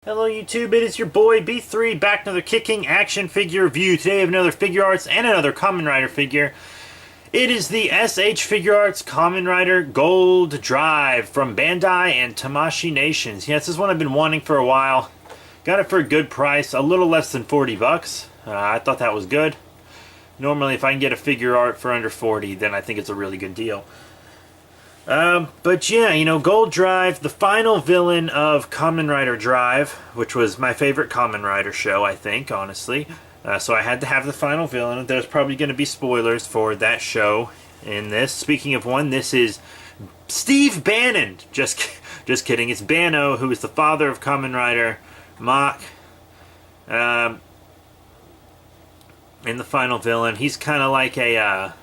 Hello YouTube, it is your boy B3 back another kicking action figure review. Today I have another Figuarts and another Kamen Rider figure. It is the SH Figuarts Kamen Rider Gold Drive from Bandai and Tamashii Nations. Yeah, this is one I've been wanting for a while. Got it for a good price, a little less than 40 bucks. I thought that was good. Normally if I can get a figure art for under 40, then I think it's a really good deal. But yeah, you know, Gold Drive, the final villain of Kamen Rider Drive, which was my favorite Kamen Rider show, I think, honestly. So I had to have the final villain. There's probably going to be spoilers for that show in this. Speaking of one, this is Steve Bannon. Just kidding. It's Banno, who is the father of Kamen Rider Mach. And the final villain, he's kind of like a...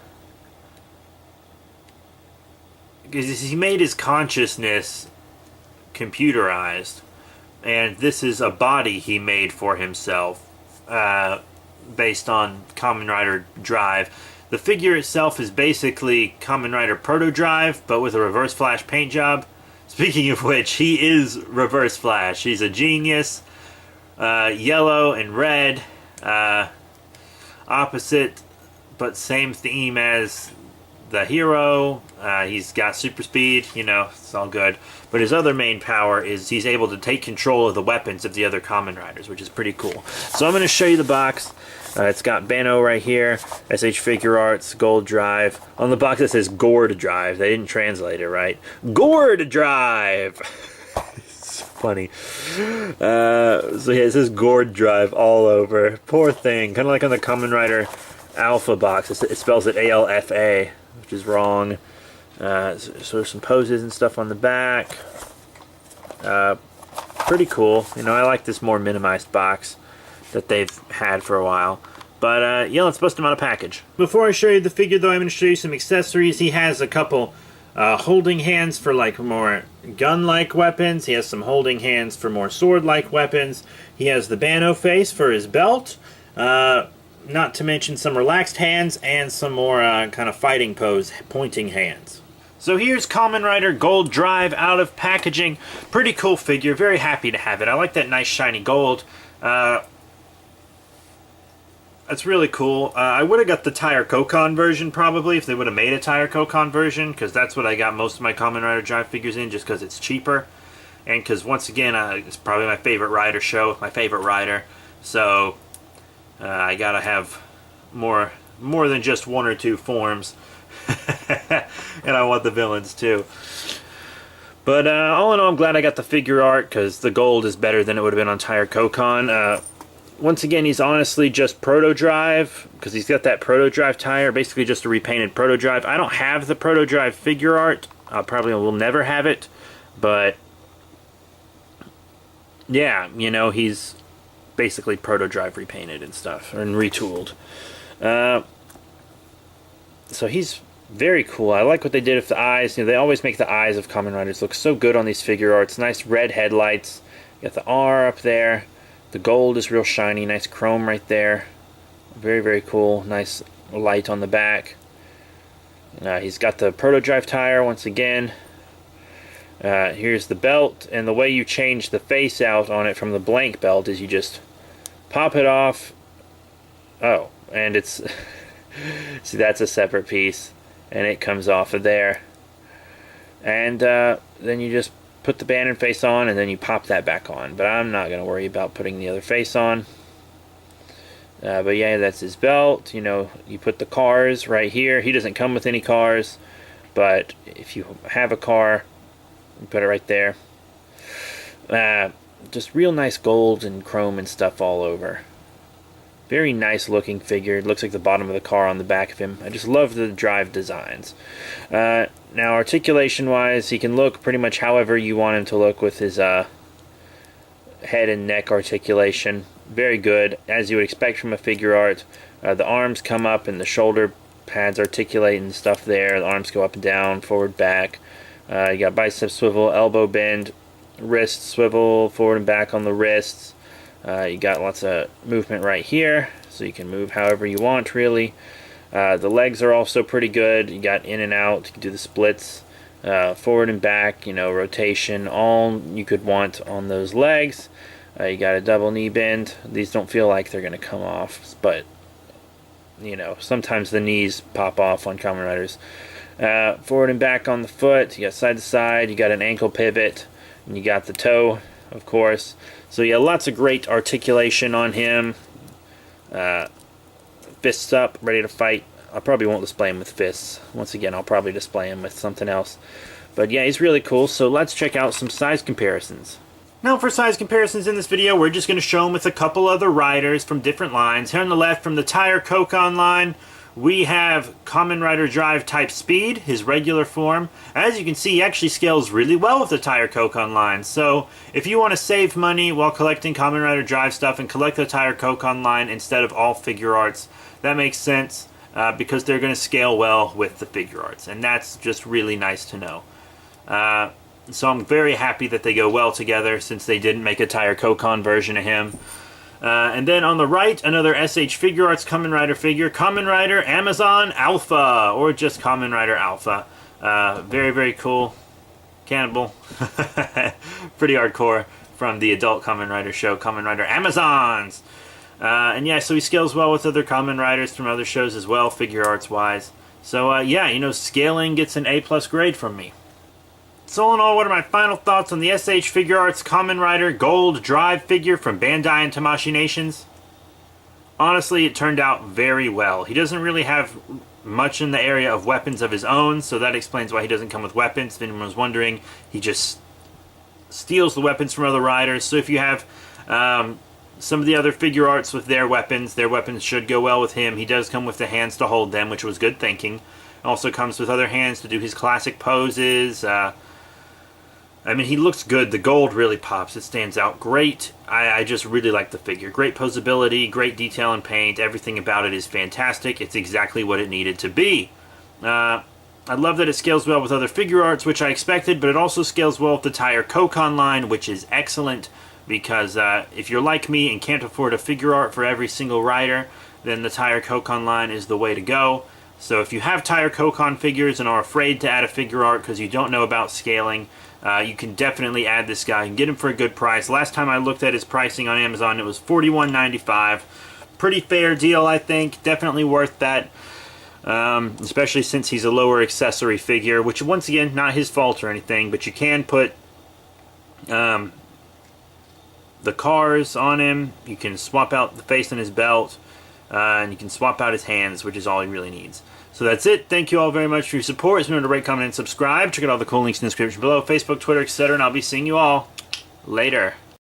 because he made his consciousness computerized, and this is a body he made for himself based on Kamen Rider Drive. The figure itself is basically Kamen Rider Proto Drive, but with a Reverse Flash paint job. Speaking of which, he is Reverse Flash. He's a genius. Yellow and red, opposite but same theme as the hero. He's got super speed, you know, it's all good. But his other main power is he's able to take control of the weapons of the other Kamen Riders, which is pretty cool. So I'm going to show you the box. It's got Banno right here, SH Figuarts, Gold Drive. On the box it says Gourd Drive. They didn't translate it right. Gourd Drive! It's funny. So yeah, it says Gourd Drive all over. Poor thing. Kind of like on the Kamen Rider Alpha box. It spells it ALFA, which is wrong. So some poses and stuff on the back. Pretty cool. You know, I like this more minimized box that they've had for a while. But yeah, let's bust them out of package. Before I show you the figure, though, I'm going to show you some accessories. He has a couple holding hands for like more gun-like weapons. He has some holding hands for more sword-like weapons. He has the Banno face for his belt. Not to mention some relaxed hands and some more kind of fighting pose pointing hands. So here's Kamen Rider Gold Drive out of packaging. Pretty cool figure. Very happy to have it. I like that nice shiny gold. That's really cool. I would have got the Tire Kokon version probably if they would have made a Tire Kokon version, because that's what I got most of my Kamen Rider Drive figures in, just because it's cheaper. And because once again, it's probably my favorite rider show, my favorite rider. So I gotta have more than just one or two forms. And I want the villains too. But all in all, I'm glad I got the figure art, because the gold is better than it would have been on Tire Kokon. Once again, he's honestly just Proto Drive, because he's got that Proto Drive tire, basically just a repainted Proto Drive. I don't have the Proto Drive figure art. I probably will never have it. But yeah, you know, he's basically Proto Drive repainted and stuff, and retooled. So he's very cool. I like what they did with the eyes. You know, they always make the eyes of Kamen Riders look so good on these figure arts. Nice red headlights. You got the R up there. The gold is real shiny. Nice chrome right there. Very, very cool. Nice light on the back. He's got the Proto Drive tire once again. Here's the belt, and the way you change the face out on it from the blank belt is you just pop it off. Oh, and it's see, that's a separate piece, and it comes off of there. And then you just put the Bannon face on, and then you pop that back on. But I'm not going to worry about putting the other face on. But yeah, that's his belt. You know, you put the cars right here. He doesn't come with any cars, but if you have a car, you put it right there. Just real nice gold and chrome and stuff all over. Very nice looking figure. It looks like the bottom of the car on the back of him. I just love the drive designs. Now, articulation wise, he can look pretty much however you want him to look with his head and neck articulation. Very good, as you would expect from a figure art. The arms come up and the shoulder pads articulate and stuff there. The arms go up and down, forward, back. You got bicep swivel, elbow bend, wrist swivel, forward and back on the wrists. You got lots of movement right here, so you can move however you want, really. The legs are also pretty good. You got in and out. You can do the splits. forward and back, you know, rotation, all you could want on those legs. You got a double knee bend. These don't feel like they're going to come off, but you know, sometimes the knees pop off on Kamen Riders. Forward and back on the foot. You got side to side. You got an ankle pivot, and you got the toe, of course. So yeah, lots of great articulation on him. Fists up, ready to fight. I probably won't display him with fists. Once again, I'll probably display him with something else. But yeah, he's really cool. So let's check out some size comparisons. Now for size comparisons in this video, we're just going to show them with a couple other riders from different lines. Here on the left, from the Tire Kokon line, we have Kamen Rider Drive Type Speed, his regular form. As you can see, he actually scales really well with the Tire Kokon line. So if you want to save money while collecting Kamen Rider Drive stuff and collect the Tire Kokon line instead of all Figuarts, that makes sense because they're going to scale well with the Figuarts. And that's just really nice to know. So I'm very happy that they go well together since they didn't make a Tire Kokon version of him. And then on the right, another SH Figuarts Kamen Rider figure, Kamen Rider Amazon Alpha, or just Kamen Rider Alpha. Very, very cool. Cannibal. Pretty hardcore from the adult Kamen Rider show, Kamen Rider Amazons. And yeah, so he scales well with other Kamen Riders from other shows as well, Figuarts wise. So yeah, you know, scaling gets an A+ grade from me. So all in all, what are my final thoughts on the SH Figuarts Kamen Rider Gold Drive figure from Bandai and Tamashii Nations? Honestly, it turned out very well. He doesn't really have much in the area of weapons of his own, so that explains why he doesn't come with weapons. If anyone was wondering, he just steals the weapons from other riders. So if you have some of the other Figuarts with their weapons should go well with him. He does come with the hands to hold them, which was good thinking. Also comes with other hands to do his classic poses. I mean, he looks good. The gold really pops. It stands out great. I just really like the figure. Great posability, great detail and paint. Everything about it is fantastic. It's exactly what it needed to be. I love that it scales well with other Figuarts, which I expected, but it also scales well with the Tire Kokon line, which is excellent because if you're like me and can't afford a Figuart for every single rider, then the Tire Kokon line is the way to go. So if you have Tire Kokon figures and are afraid to add a Figuart because you don't know about scaling, you can definitely add this guy and get him for a good price. Last time I looked at his pricing on Amazon, it was $41.95. Pretty fair deal, I think. Definitely worth that, especially since he's a lower accessory figure, which once again, not his fault or anything, but you can put the cars on him. You can swap out the face and his belt, and you can swap out his hands, which is all he really needs. So that's it. Thank you all very much for your support. Remember to rate, comment, and subscribe. Check out all the cool links in the description below. Facebook, Twitter, etc. And I'll be seeing you all later.